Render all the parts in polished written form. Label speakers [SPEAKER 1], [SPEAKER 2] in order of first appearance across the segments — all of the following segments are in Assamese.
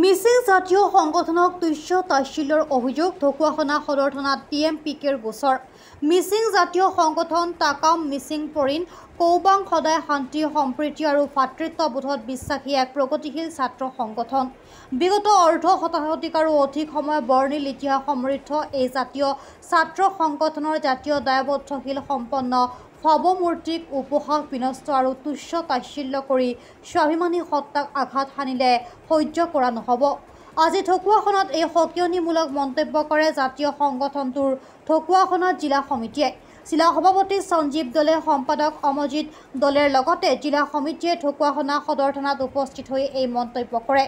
[SPEAKER 1] মিচিং জাতীয় সংগঠনক তুচ্ছ তাচ্ছিল্যৰ অভিযোগ ঢকুৱাখানা সদৰ থানাত TMPKৰ গোচৰ। মিচিং জাতীয় সংগঠন তাকাম মিচিং পৰিণ কৌবাং সদায় শান্তি সম্প্ৰীতি আৰু ভাতৃত্ববোধত বিশ্বাসী এক প্ৰগতিশীল ছাত্ৰ সংগঠন। বিগত অৰ্ধ শতাধিক আৰু অধিক সময় বৰ্ণিল ইতিহাস সমৃদ্ধ এই জাতীয় ছাত্ৰ সংগঠনৰ জাতীয় দায়বদ্ধশীল সম্পন্ন ভাৱমূৰ্তিক উপহাস বিনষ্ট আৰু তুচ্ছ তাচ্ছিল্য কৰি স্বাভিমানী সত্তাক আঘাত সানিলে সহ্য কৰা নহ'ব। আজি ঢকুৱাখানাত এই সকিয়নিমূলক মন্তব্য কৰে জাতীয় সংগঠনটোৰ ঢকুৱাখানা জিলা সমিতিয়ে। জিলা সভাপতি সঞ্জীৱ দলে, সম্পাদক অমজিত দলেৰ লগতে জিলা সমিতিয়ে ঢকুৱাখানা সদৰ থানাত উপস্থিত হৈ এই মন্তব্য কৰে।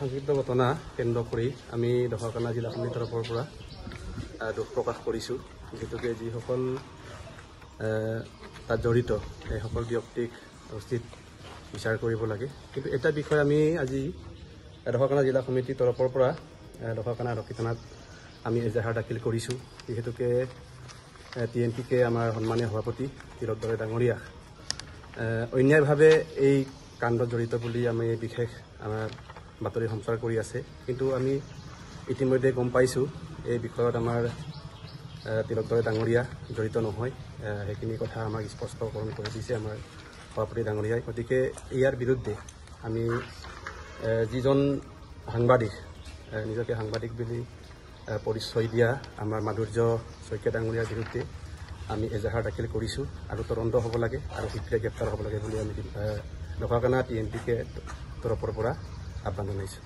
[SPEAKER 2] সংক্ষিপ্ত ঘটনা কেন্দ্ৰ কৰি আমি ঢকুৱাখানা জিলা সমিতিৰ তৰফৰ পৰা দুখ প্ৰকাশ কৰিছোঁ। যিহেতুকে যিসকল তাত জড়িত সেইসকল ব্যক্তিক উচিত বিচাৰ কৰিব লাগে। কিন্তু এটা বিষয় আমি আজি ঢকুৱাখানা জিলা সমিতিৰ তৰফৰ পৰা ঢকুৱাখানা আৰক্ষী থানাত আমি এজাহাৰ দাখিল কৰিছোঁ। যিহেতুকে TMPK আমাৰ সন্মানীয় সভাপতি তিলক দলে ডাঙৰীয়া অন্যায়ভাৱে এই কাণ্ডত জড়িত বুলি আমি বিশেষ আমাৰ বাতৰি সঞ্চাৰ কৰি আছে। কিন্তু আমি ইতিমধ্যে গম পাইছোঁ এই বিষয়ত আমাৰ তিলক দলে ডাঙৰীয়া জড়িত নহয়। সেইখিনি কথা আমাক স্পষ্টকৰণ কৰি দিছে আমাৰ সভাপতি ডাঙৰীয়াই। গতিকে ইয়াৰ বিৰুদ্ধে আমি যিজন সাংবাদিক নিজকে সাংবাদিক বুলি পৰিচয় দিয়া আমাৰ মাধুৰ্য শইকীয়া ডাঙৰীয়াৰ বিৰুদ্ধে আমি এজাহাৰ দাখিল কৰিছোঁ আৰু তদন্ত হ'ব লাগে আৰু শীঘ্ৰে গ্ৰেপ্তাৰ হ'ব লাগে বুলি আমি ঢকুৱাখানা TMPK তৰফৰ পৰা আহ্বান জনাইছোঁ।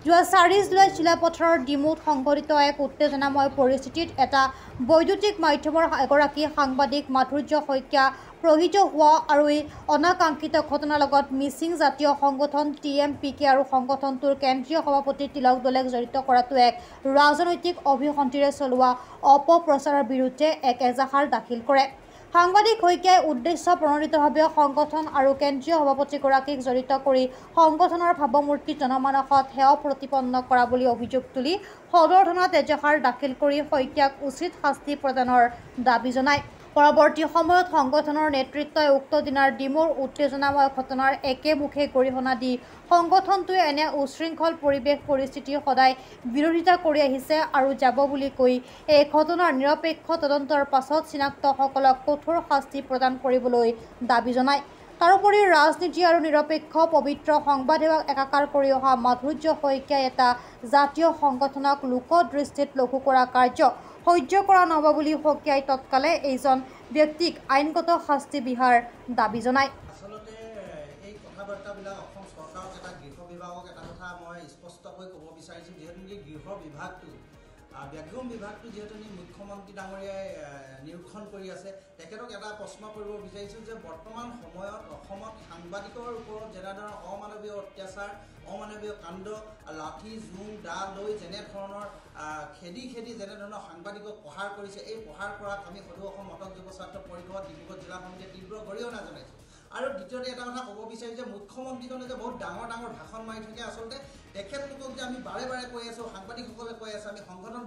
[SPEAKER 1] যোৱা 4 জুলাই চিলাপথাৰৰ ডিমুত সংঘটিত এক উত্তেজনাময় পৰিস্থিতিত এটা বৈদ্যুতিক মাধ্যমৰ এগৰাকী সাংবাদিক মাধুৰ্য শইকীয়া প্ৰহিত হোৱা আৰু এই অনাকাংক্ষিত ঘটনাৰ লগত মিচিং জাতীয় সংগঠন TMPK আৰু সংগঠনটোৰ কেন্দ্ৰীয় সভাপতি তিলক দলেক জড়িত কৰাটো এক ৰাজনৈতিক অভিসন্ধিৰে চলোৱা অপপ্ৰচাৰৰ বিৰুদ্ধে এক এজাহাৰ দাখিল কৰে। সাংবাদিক শইকীয়াই উদ্দেশ্য প্ৰণোদিতভাৱে সংগঠন আৰু কেন্দ্ৰীয় সভাপতিগৰাকীক জড়িত কৰি সংগঠনৰ ভাৱমূৰ্তি জনমানসত হেয় প্ৰতিপন্ন কৰা বুলি অভিযোগ তুলি সদৰ থানাত এজাহাৰ দাখিল কৰি শইকীয়াক উচিত শাস্তি প্ৰদানৰ দাবী জনায়। পৰৱৰ্তী সময়ত সংগঠনৰ নেতৃত্বই উক্ত দিনাৰ ডিমুৰ উত্তেজনাময় ঘটনাৰ একেমুখে গৰিহণা দি সংগঠনটোৱে এনে উশৃংখল পৰিস্থিতিৰ সদায় বিৰোধিতা কৰি আহিছে আৰু যাব বুলি কৈ এই ঘটনাৰ নিৰপেক্ষ তদন্তৰ পাছত চিনাক্তসকলক কঠোৰ শাস্তি প্ৰদান কৰিবলৈ দাবী জনায়। তাৰোপৰি ৰাজনীতি আৰু নিৰপেক্ষ পবিত্ৰ সংবাদ সেৱাক একাকাৰ কৰি অহা মাধুৰ্য শইকীয়াই এটা জাতীয় সংগঠনক লোকদৃষ্টিত লঘু কৰা কাৰ্য সহ্য কৰা নহ'ব বুলি শইকীয়াই তৎকালে এইজন ব্যক্তিক আইনগত শাস্তি বিহাৰ দাবী জনায়।
[SPEAKER 3] আচলতে এই কথাবাৰ্তাবিলাক অসম চৰকাৰক এটা গৃহ বিভাগক এটা কথা মই স্পষ্টকৈ ক'ব বিচাৰিছোঁ। যিহেতু গৃহ বিভাগটো ব্যাঘ্ৰম বিভাগটো যিহেতু মুখ্যমন্ত্ৰী ডাঙৰীয়াই নিৰীক্ষণ কৰি আছে, তেখেতক এটা প্ৰশ্ন কৰিব বিচাৰিছোঁ যে বৰ্তমান সময়ত অসমত সাংবাদিকৰ ওপৰত যেনেধৰণৰ অমানৱীয় অত্যাচাৰ, অমানৱীয় কাণ্ড, লাঠি জোং দা লৈ যেনেধৰণৰ খেদি যেনেধৰণৰ সাংবাদিকক প্ৰহাৰ কৰিছে, এই প্ৰহাৰ কৰাক আমি সদৌ অসম মটক যুৱ ছাত্ৰ পৰিষদ ডিব্ৰুগড় জিলা সমিতিয়ে তীব্ৰ গৰিহণা জনাইছোঁ। আৰু দ্বিতীয়তে এটা কথা ক'ব বিচাৰিছোঁ যে মুখ্যমন্ত্ৰীজনে যে বহুত ডাঙৰ ভাষণ মাৰি থাকে, আচলতে তেখেতলোকক যে আমি বাৰে কৈ আছোঁ, সাংবাদিকসকলে কৈ আছে, আমি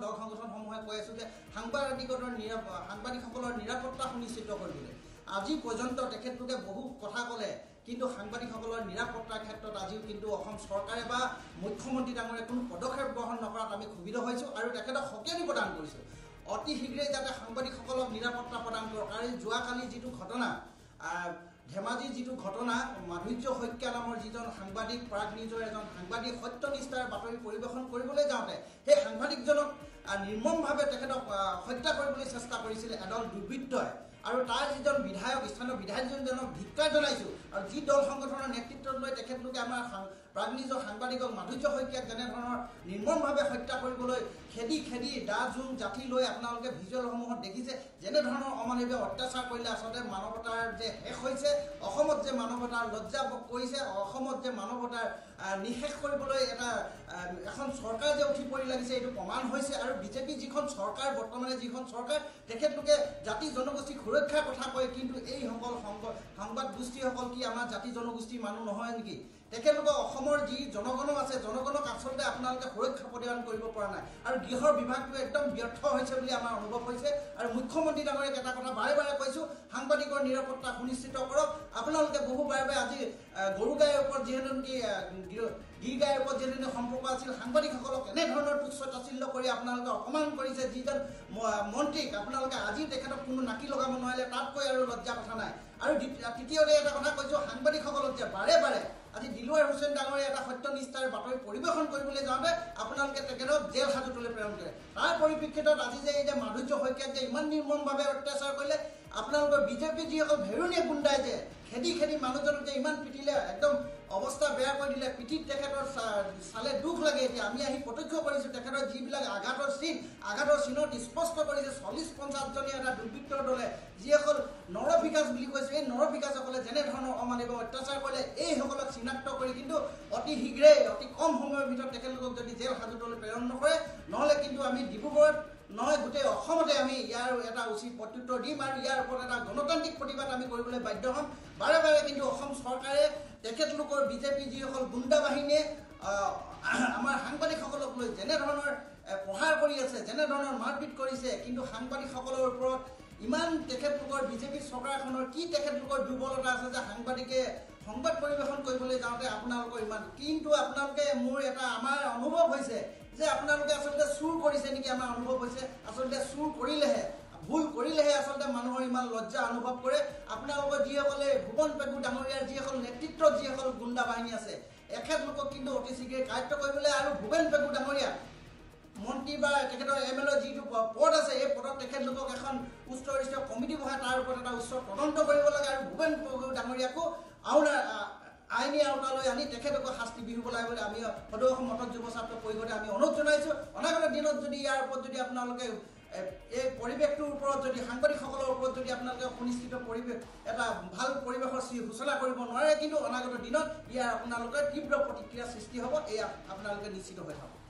[SPEAKER 3] দল সংগঠনসমূহে কৈ আছোঁ যে সাংবাদিকসকলৰ নিৰাপত্তা সুনিশ্চিত কৰিবলৈ। আজি পৰ্যন্ত তেখেতলোকে বহু কথা ক'লে, কিন্তু সাংবাদিকসকলৰ নিৰাপত্তাৰ ক্ষেত্ৰত আজিও কিন্তু অসম চৰকাৰে বা মুখ্যমন্ত্ৰী ডাঙৰীয়াই কোনো পদক্ষেপ গ্ৰহণ নকৰাত আমি ক্ষুব্ধ হৈছোঁ আৰু তেখেতক সকিয়নি প্ৰদান কৰিছোঁ অতি শীঘ্ৰেই যাতে সাংবাদিকসকলক নিৰাপত্তা প্ৰদান কৰক। আৰু যোৱাকালি যিটো ঘটনা ধেমাজিৰ যিটো ঘটনা, মাধুৰ্য শইকীয়া নামৰ যিজন সাংবাদিক, প্ৰাগ নিউজৰ এজন সাংবাদিক সত্যনিষ্ঠাৰ বাতৰি পৰিৱেশন কৰিবলৈ যাওঁতে সেই সাংবাদিকজনক নিৰ্মমভাৱে তেখেতক হত্যা কৰিবলৈ চেষ্টা কৰিছিলে এদল দুৰ্বৃত্তই। আৰু তাৰ যিজন বিধায়ক, স্থানীয় বিধায়কজনক ধিক্কাৰ জনাইছোঁ। আৰু যি দল সংগঠনৰ নেতৃত্বত লৈ তেখেতলোকে আমাৰ প্ৰাগ নিউজৰ সাংবাদিকক মাধুৰ্য শইকীয়াক যেনেধৰণৰ নিৰ্মমভাৱে হত্যা কৰিবলৈ খেদি দা জোং জাঠি লৈ আপোনালোকে ভিজুৱেলসমূহত দেখিছে, যেনেধৰণৰ অমানৱীয় অত্যাচাৰ কৰিলে আচলতে মানৱতাৰ যে শেষ হৈছে, অসমত যে মানৱতাৰ লজ্জা কৰিছে, অসমত যে মানৱতাৰ নিশেষ কৰিবলৈ এখন চৰকাৰ যে উঠি পৰি লাগিছে, এইটো প্ৰমাণ হৈছে। আৰু বিজেপি যিখন চৰকাৰ, বৰ্তমানে যিখন চৰকাৰ, তেখেতলোকে জাতি জনগোষ্ঠীক সুৰক্ষাৰ কথা কয়, কিন্তু এইসকল সংবাদ গোষ্ঠীসকল কি আমাৰ জাতি জনগোষ্ঠীৰ মানুহ নহয় নেকি? তেখেতলোকক অসমৰ যি জনগণ আছে জনগণক আচলতে আপোনালোকে সুৰক্ষা প্ৰদান কৰিব পৰা নাই আৰু গৃহৰ বিভাগটো একদম ব্যৰ্থ হৈছে বুলি আমাৰ অনুভৱ হৈছে আৰু মুখ্যমন্ত্ৰী ডাঙৰীয়াক এটা কথা বাৰে বাৰে কৈছোঁ সাংবাদিকৰ নিৰাপত্তা সুনিশ্চিত কৰক আপোনালোকে বহু বাৰে আজি গৰু গাইৰ ওপৰত যিহেতু গিৰ গাইৰ ওপৰত যিহেতু সম্পৰ্ক আছিল সাংবাদিকসকলক এনেধৰণৰ তুচ্ছ তাচ্ছিল্য কৰি আপোনালোকে অপমান কৰিছে যিজন মন্ত্ৰীক আপোনালোকে আজি তেখেতক কোনো নাকি লগাব নোৱাৰিলে তাতকৈ আৰু লজ্জা কথা নাই আৰু তৃতীয়তে এটা কথা কৈছোঁ সাংবাদিকসকলক যে বাৰে বাৰে আজি দিলৱাৰ হুছেইন ডাঙৰীয়া এটা সত্যনিষ্ঠাৰ বাতৰি পৰিৱেশন কৰিবলৈ যাওঁতে আপোনালোকে তেখেতক জেল হাজতলৈ প্ৰেৰণ কৰে তাৰ পৰিপ্ৰেক্ষিতত আজি যে এই যে মাধুৰ্য শইকীয়াক যে ইমান নিৰ্মমভাৱে অত্যাচাৰ কৰিলে আপোনালোকৰ বিজেপি যিসকল ভেৰুণীয়ে গুণ্ডাই যে খেদি মানুহজনক যে ইমান পিটিলে একদম অৱস্থা বেয়া কৰি দিলে পিঠিত তেখেতৰ চালে দুখ লাগে এতিয়া আমি আহি প্ৰত্যক্ষ কৰিছোঁ তেখেতৰ যিবিলাক আঘাতৰ চিনত স্পষ্ট কৰিছে 40-50জনীয়া এটা দুৰ্বৃত্তৰ দলে যিসকল নৰবিকাশ বুলি কৈছে এই নৰবিকাশসকলে যেনেধৰণৰ অমানৱীয় অত্যাচাৰ কৰিলে এইসকলক চিনাক্ত কৰি কিন্তু অতি শীঘ্ৰেই অতি কম সময়ৰ ভিতৰত তেখেতলোকক যদি জেল হাজতলৈ প্ৰেৰণ নকৰে নহ'লে কিন্তু আমি ডিব্ৰুগড়ত নহয় গোটেই অসমতে আমি ইয়াৰ এটা উচিত প্ৰত্যুত্তৰ দিম আৰু ইয়াৰ ওপৰত এটা গণতান্ত্ৰিক প্ৰতিবাদ আমি কৰিবলৈ বাধ্য হ'ম বাৰে বাৰে কিন্তু অসম চৰকাৰে তেখেতলোকৰ বিজেপি যিসকল গুণ্ডা বাহিনীয়ে আমাৰ সাংবাদিকসকলক লৈ যেনেধৰণৰ প্ৰহাৰ কৰি আছে যেনেধৰণৰ মাৰপিট কৰিছে কিন্তু সাংবাদিকসকলৰ ওপৰত ইমান তেখেতলোকৰ বিজেপি চৰকাৰখনৰ কি তেখেতলোকৰ দুৰ্বলতা আছে যে সাংবাদিকে সংবাদ পৰিৱেশন কৰিবলৈ যাওঁতে আপোনালোকৰ ইমান কিন্তু আপোনালোকে মোৰ এটা আমাৰ অনুভৱ হৈছে যে আপোনালোকে আচলতে চুৰ কৰিছে নেকি আমাৰ অনুভৱ হৈছে আচলতে চুৰ কৰিলেহে ভুল কৰিলেহে আচলতে মানুহৰ ইমান লজ্জা অনুভৱ কৰে আপোনালোকৰ যিসকলে ভুৱন পেগু ডাঙৰীয়াৰ যিসকল নেতৃত্বত যিসকল গুণ্ডা বাহিনী আছে এখেতলোকক কিন্তু অতি শীঘ্ৰে কাৰ্য কৰিবলৈ আৰু ভুৱন পেগু ডাঙৰীয়া মন্ত্ৰী বা তেখেতৰ MLA যিটো পদ আছে এই পদত তেখেতলোকক এখন উচ্চ কমিটি বহাই তাৰ ওপৰত এটা উচ্চ তদন্ত কৰিব লাগে আৰু ভুৱন পেগু ডাঙৰীয়াকো আইনী আওতালৈ আনি তেখেতলোকক শাস্তি বিহিব লাগে বুলি আমি সদৌ অসম মটক যুৱ ছাত্ৰ পৰিষদে আমি অনুৰোধ জনাইছোঁ অনাগত দিনত যদি ইয়াৰ ওপৰত যদি আপোনালোকে এই পৰিৱেশটোৰ ওপৰত যদি সাংবাদিকসকলৰ ওপৰত যদি আপোনালোকে সুনিশ্চিত পৰিৱেশ এটা ভাল পৰিৱেশৰ সূচনা কৰিব নোৱাৰে কিন্তু অনাগত দিনত ইয়াৰ আপোনালোকে তীব্ৰ প্ৰতিক্ৰিয়া সৃষ্টি হ'ব এয়া আপোনালোকে নিশ্চিত হৈ থাকক